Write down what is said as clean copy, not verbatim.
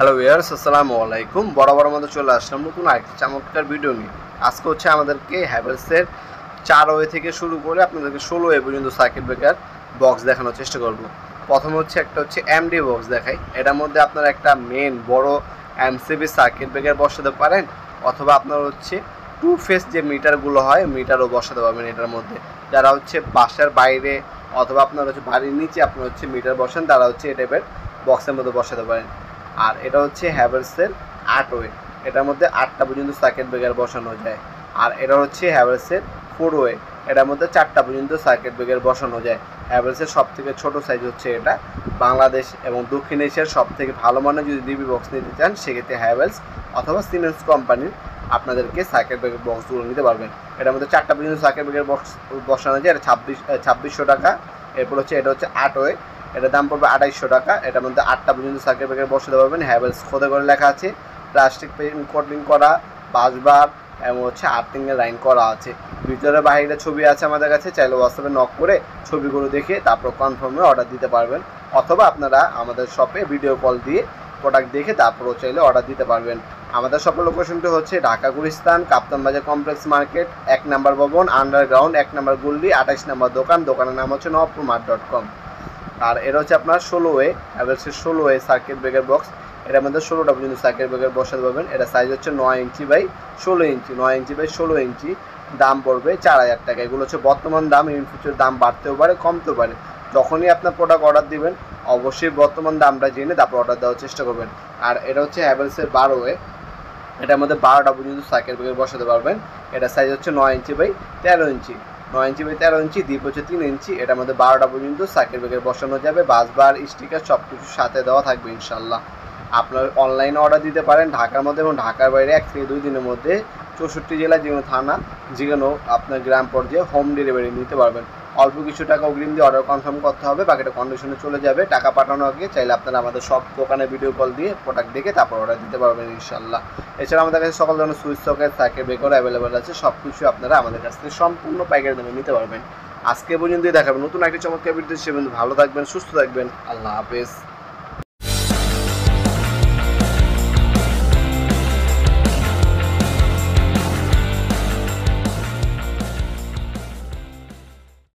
Hello viewers, আসসালামু আলাইকুম। বরাবর মতো চলে আসলাম নতুন আরেকটি চমৎকার ভিডিও নিয়ে। আজকে হচ্ছে আমাদেরকে হ্যাভেলসের 4 ওয়ে থেকে শুরু করে আপনাদেরকে 16 ওয়ে পর্যন্ত সার্কিট ব্রেকার বক্স দেখানোর চেষ্টা করব। প্রথমে একটা হচ্ছে এমডি বক্স দেখাই। এটার মধ্যে আপনারা একটা মেন বড় এমসিবি সার্কিট ব্রেকার বসাতে পারেন, অথবা আপনার হচ্ছে টু ফেস যে মিটারগুলো হয় মিটারও বসাতে পারবেন এটার মধ্যে। যারা হচ্ছে বাসার বাইরে অথবা আপনার হচ্ছে বাড়ির নিচে আপনার হচ্ছে মিটার বসান, তারা হচ্ছে এই টাইপের বক্সের মধ্যে বসাতে পারেন। আর এটা হচ্ছে হ্যাভেলসের 8 ওয়ে, এটার মধ্যে 8টা পর্যন্ত সার্কিট ব্রেকার বসানো যায়। আর এটা হচ্ছে হ্যাভেলসের 4 ওয়ে, এটার মধ্যে 4টা পর্যন্ত সার্কিট ব্রেকার বসানো যায়। হ্যাভেলসের সব থেকে ছোটো সাইজ হচ্ছে এটা। বাংলাদেশ এবং দক্ষিণ এশিয়ার সব থেকে ভালো মানের যদি ডিবি বক্স নিতে চান, সেক্ষেত্রে হ্যাভেলস অথবা সিমেন্স কোম্পানির আপনাদেরকে সার্কিট ব্রেকার বক্সগুলো নিতে পারবেন। এটার মধ্যে 4টা পর্যন্ত সার্কিট ব্রেকার বক্স বসানো যায়। এটা 2600 টাকা। এরপর হচ্ছে এটা হচ্ছে 8 ওয়ে, এটার দাম পড়বে 2800 টাকা। এটার মধ্যে 8টা পর্যন্ত সার্কিট ব্রেকার বসাতে পারবেন। হ্যাভেলস খোদে করে লেখা আছে, প্লাস্টিক কোটিং করা, বাসবার এবং হচ্ছে আর্থিংয়ের লাইন করা আছে। ভিতরে বাইরে ছবি আছে আমাদের কাছে, চাইলে হোয়াটসঅ্যাপে নক করে ছবিগুলো দেখে তারপর কনফার্মে অর্ডার দিতে পারবেন, অথবা আপনারা আমাদের শপে ভিডিও কল দিয়ে প্রোডাক্ট দেখে তারপরও চাইলে অর্ডার দিতে পারবেন। আমাদের শপের লোকেশনটি হচ্ছে ঢাকা গুলিস্তান কাপ্তান বাজার কমপ্লেক্স মার্কেট, 1 নম্বর ভবন, আন্ডারগ্রাউন্ড, 1 নম্বর গুল্লি, 28 নম্বর দোকান। দোকানের নাম হচ্ছে নবপুরমার্ট.com। আর এটা হচ্ছে আপনার 16 ওয়ে, হ্যাভেলসের 16 ওয়ে সার্কিট ব্রেকার বক্স। এটার মধ্যে 16টা পর্যন্ত সার্কিট ব্রেকার বসাতে পারবেন। এটা সাইজ হচ্ছে 9 inch by 16 inch, 9 inch by 16 ইঞ্চি। দাম পড়বে 4000 টাকা। এগুলো হচ্ছে বর্তমান দাম, ইন ফিউচার দাম বাড়তেও পারে কমতেও পারে। যখনই আপনার প্রোডাক্ট অর্ডার দিবেন অবশ্যই বর্তমান দামটা জেনে তারপর অর্ডার দেওয়ার চেষ্টা করবেন। আর এটা হচ্ছে হ্যাভেলসের 12 ওয়ে, এটার মধ্যে 12টা পর্যন্ত সার্কিট ব্রেকার বসাতে পারবেন। এটা সাইজ হচ্ছে 9 inch by 13 inch, 9 inch by 13 inch, deep হচ্ছে 3 ইঞ্চি। এটার মধ্যে 12টা পর্যন্ত সার্কিট ব্রেকার বসানো যাবে। বাসবার, স্টিকার সব কিছু সাথে দেওয়া থাকবে ইনশাল্লাহ। আপনার অনলাইনে অর্ডার দিতে পারেন ঢাকার মধ্যে এবং ঢাকার বাইরে 1 থেকে 2 দিনের মধ্যে 64 জেলা যে কোনো থানা যে কোনো আপনার গ্রাম পর্যায়ে হোম ডেলিভারি নিতে পারবেন। অল্প কিছু টাকা অগ্রিম দিয়ে অর্ডার কনফার্ম করতে হবে, বাকিটা কন্ডিশনে চলে যাবে। টাকা পাঠানোর আগে চাইলে আপনারা আমাদের সব দোকানে ভিডিও কল দিয়ে প্রোডাক্ট দেখে তারপর অর্ডার দিতে পারবেন ইনশাল্লাহ। এছাড়া আমাদের কাছে সকল ধরনের switch socket circuit breaker available আছে। সব কিছু আপনারা আমাদের কাছ থেকে সম্পূর্ণ পাইকারি দামে নিতে পারবেন। আজকে পর্যন্তই দেখাবেন নতুন একটি চমৎকার ভিডিও। সে ভালো থাকবেন, সুস্থ থাকবেন। আল্লাহ হাফেজ।